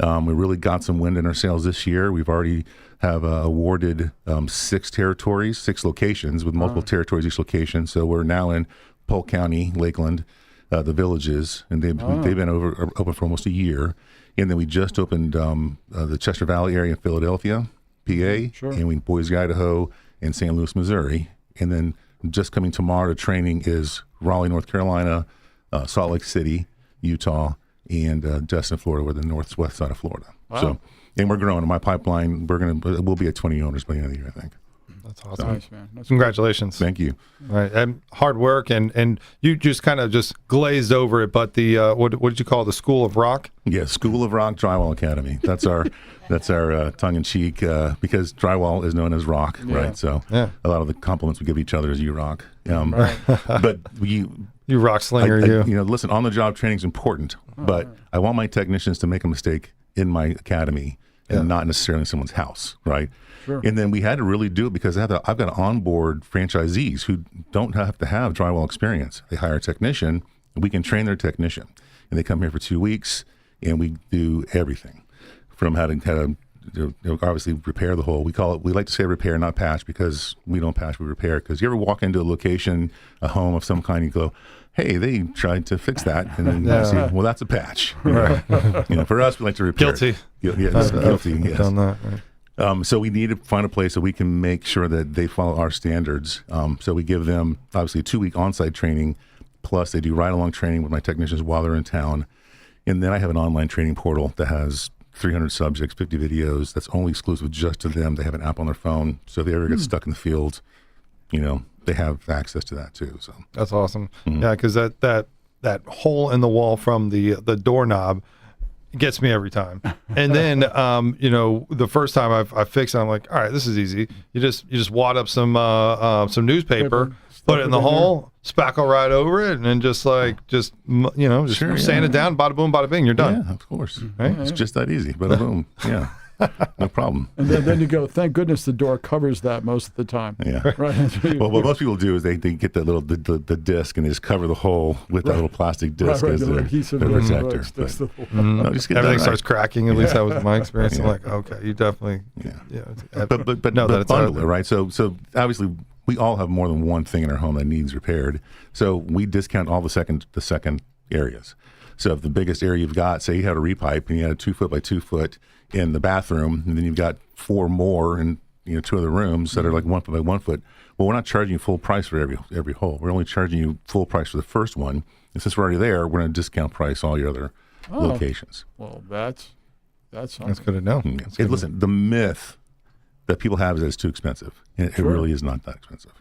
We really got some wind in our sails this year. We've already have awarded 6 territories, 6 locations with multiple territories each location. So we're now in Polk County, Lakeland, the Villages, and they've been open for almost a year. And then we just opened the Chester Valley area in Philadelphia, PA, and we Boise, Idaho, and St. Louis, Missouri. And then just coming tomorrow to training is Raleigh, North Carolina, Salt Lake City, Utah, and Destin, Florida. We're the northwest side of Florida. Wow. So, and we're growing. In my pipeline, we'll be at 20 owners by the end of the year, I think. That's awesome. Nice, man. Congratulations. Thank you. All right, and hard work, and you just kind of just glazed over it. But the what did you call it, the School of Rock? Yeah, School of Rock Drywall Academy. That's our tongue in cheek because drywall is known as rock, right? So a lot of the compliments we give each other is "you rock." But you rock slinger, listen, on the job training is important, but I want my technicians to make a mistake in my academy and not necessarily in someone's house, right? Sure. And then we had to really do it because I've got to onboard franchisees who don't have to have drywall experience. They hire a technician, and we can train their technician. And they come here for 2 weeks, and we do everything from how to obviously repair the hole. We like to say repair, not patch, because we don't patch, we repair. Because you ever walk into a location, a home of some kind, you go, hey, they tried to fix that, and then you see, well, that's a patch. Right. For us, we like to repair. Guilty. Guilty. Yes. Done that, right. So we need to find a place that we can make sure that they follow our standards. So we give them obviously a 2-week on-site training, plus they do ride-along training with my technicians while they're in town. And then I have an online training portal that has 300 subjects, 50 videos. That's only exclusive just to them. They have an app on their phone, so if they ever get stuck in the field, they have access to that too. So that's awesome. Yeah, because that hole in the wall from the doorknob gets me every time. And then the first time I fixed it, I'm like, all right, this is easy. You just wad up some newspaper, put it in the hole, spackle right over it, and then just sand it down, bada boom, bada bing, you're done. Yeah, of course. Right? It's just that easy. Bada boom. Yeah. No problem. And then you go, thank goodness the door covers that most of the time. Yeah. Right. Well, what most people do is they get the little the disc and they just cover the hole with that little plastic disc as their protector. Everything starts cracking. At least that was my experience. I'm like, okay, you definitely. But no, that's bundle it, right? So obviously we all have more than one thing in our home that needs repaired. So we discount all the second areas. So if the biggest area you've got, say you had a repipe and you had a 2 foot by 2 foot in the bathroom, and then you've got 4 more in 2 other rooms that are like 1 foot by 1 foot. Well, we're not charging you full price for every hole. We're only charging you full price for the first one. And since we're already there, we're going to discount price all your other locations. Well, that's good to know. Listen, the myth that people have is that it's too expensive. It really is not that expensive.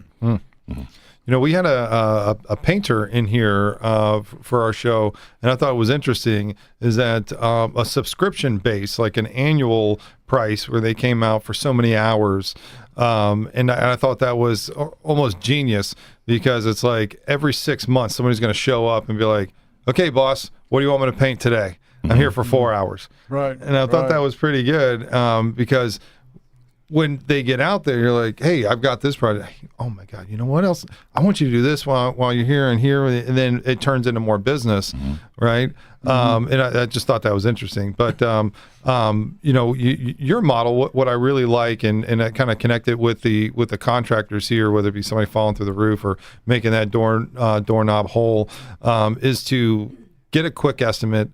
We had a painter in here for our show, and I thought it was interesting is that a subscription base, like an annual price where they came out for so many hours. And I thought that was almost genius because it's like every 6 months, somebody's going to show up and be like, okay, boss, what do you want me to paint today? I'm here for 4 hours. Right. And I thought that was pretty good because when they get out there, you're like, hey, I've got this project. Oh my God, you know what else? I want you to do this while you're here and here. And then it turns into more business, right? And I just thought that was interesting. But, your model, what I really like, and I kind of connect it with the contractors here, whether it be somebody falling through the roof or making that doorknob hole, is to get a quick estimate.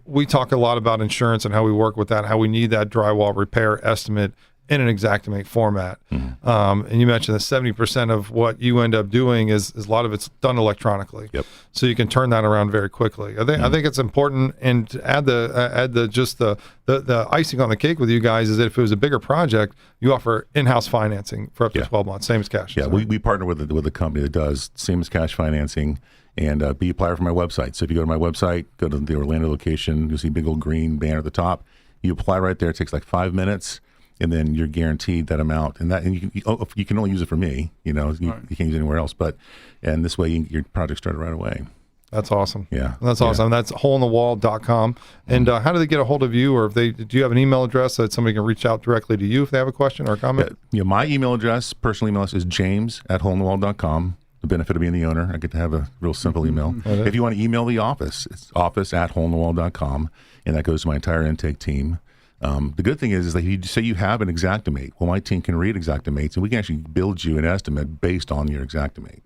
We talk a lot about insurance and how we work with that, how we need that drywall repair estimate in an Xactimate format. And you mentioned that 70% of what you end up doing is a lot of it's done electronically. Yep. So you can turn that around very quickly. I think it's important, and to add the icing on the cake with you guys is that if it was a bigger project, you offer in-house financing for up to 12 months, same as cash. Yeah, we partner with a company that does same as cash financing. And be a applier for my website. So if you go to my website, go to the Orlando location, you'll see a big old green banner at the top. You apply right there. It takes like 5 minutes, and then you're guaranteed that amount. And you can only use it for me. You can't use it anywhere else. And this way, your project started right away. That's awesome. Yeah, that's awesome. That's holeinthewall.com. And how do they get a hold of you, or do you have an email address that somebody can reach out directly to you if they have a question or a comment? My email address, personal email address, is james@holeinthe.wall.com. The benefit of being the owner, I get to have a real simple email. If you want to email the office, it's office@holeinthe.wall.com, and that goes to my entire intake team. The good thing is that you say you have an Xactimate. Well, my team can read Xactimates, and we can actually build you an estimate based on your Xactimate,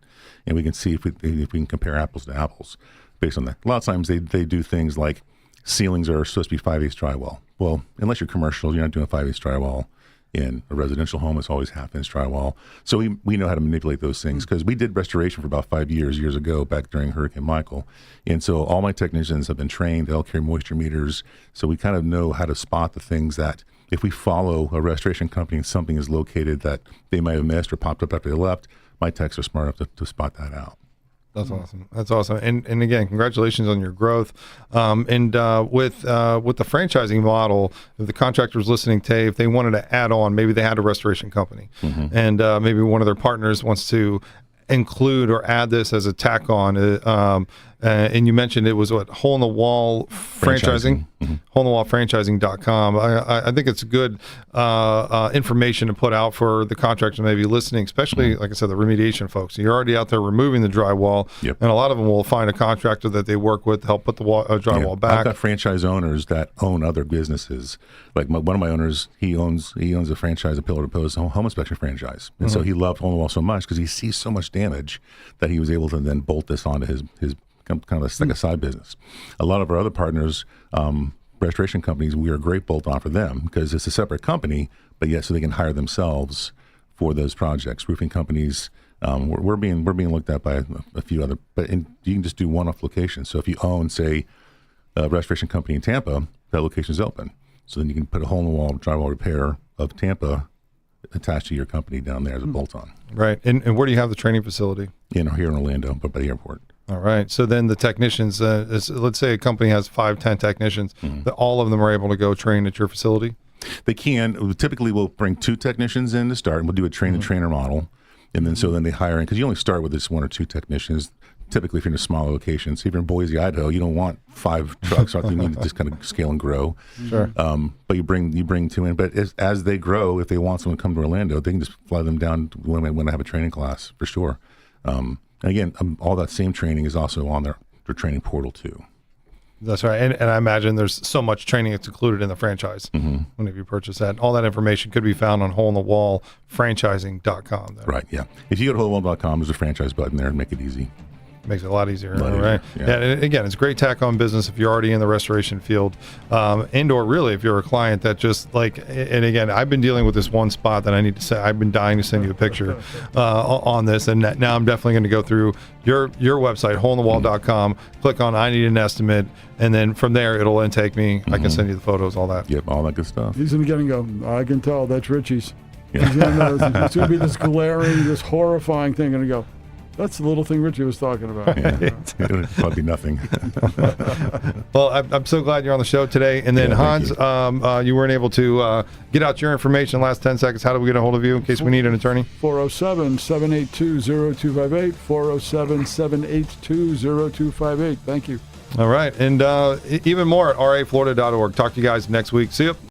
and we can see if we can compare apples to apples based on that. A lot of times they do things like ceilings are supposed to be 5/8 drywall. Well, unless you're commercial, you're not doing 5/8 drywall. In a residential home, it's always 1/2 drywall. So we know how to manipulate those things because we did restoration for about 5 years ago back during Hurricane Michael. And so all my technicians have been trained. They all carry moisture meters. So we kind of know how to spot the things that if we follow a restoration company and something is located that they might have missed or popped up after they left, my techs are smart enough to spot that out. That's awesome. That's awesome. And again, congratulations on your growth. And with the franchising model, if the contractor's listening today, if they wanted to add on, maybe they had a restoration company, and maybe one of their partners wants to include or add this as a tack on. And you mentioned it was Hole in the Wall Franchising, holeinthe.wall.franchising.com. I think it's good information to put out for the contractors maybe listening, especially, like I said, the remediation folks. You're already out there removing the drywall, and a lot of them will find a contractor that they work with to help put the drywall back. I've got franchise owners that own other businesses. Like one of my owners, he owns a franchise, a Pillar to Post home inspection franchise. And so he loved Hole in the Wall so much because he sees so much damage that he was able to then bolt this onto his kind of like a side business. A lot of our other partners, restoration companies, we are a great bolt-on for them because it's a separate company, but yet so they can hire themselves for those projects. Roofing companies, we're being looked at by a few other, you can just do one-off locations. So if you own, say, a restoration company in Tampa, that location is open. So then you can put a hole-in-the-wall drywall repair of Tampa attached to your company down there as a bolt-on. Right. And where do you have the training facility? Here in Orlando, but by the airport. All right. So then the technicians, let's say a company has 5-10 technicians, that all of them are able to go train at your facility? They can. Typically, we'll bring 2 technicians in to start, and we'll do a train-the-trainer model. And then so then they hire in, because you only start with this 1 or 2 technicians. Typically, if you're in a smaller location, so if you're in Boise, Idaho, you don't want 5 trucks. You need to just kind of scale and grow. Sure. But you bring 2 in. But as they grow, if they want someone to come to Orlando, they can just fly them down when I have a training class, for sure. And again, all that same training is also on their training portal too. That's right. And I imagine there's so much training that's included in the franchise whenever you purchase that. All that information could be found on holeinthewallfranchising.com. Right, yeah. If you go to holeinthewall.com, there's a franchise button there and make it easy. Makes it a lot easier. Easier, right? yeah. And again, it's great tack-on business if you're already in the restoration field, and or really if you're a client that just like. And again, I've been dealing with this one spot that I need to say. I've been dying to send you a picture on this, and now I'm definitely going to go through your website, holeinthewall.com. Click on I need an estimate, and then from there it'll then take me. I can send you the photos, all that. Yep, all that good stuff. He's going to get and go, I can tell that's Richie's. Yeah. He's gonna know, it's going to be this glaring, this horrifying thing, and to go, that's the little thing Richie was talking about. Yeah. It would probably be nothing. Well, I'm so glad you're on the show today. And then Hans, you weren't able to get out your information in the last 10 seconds. How do we get a hold of you in case we need an attorney? 407-782-0258, 407-782-0258. Thank you. All right. And even more at raflorida.org. Talk to you guys next week. See you.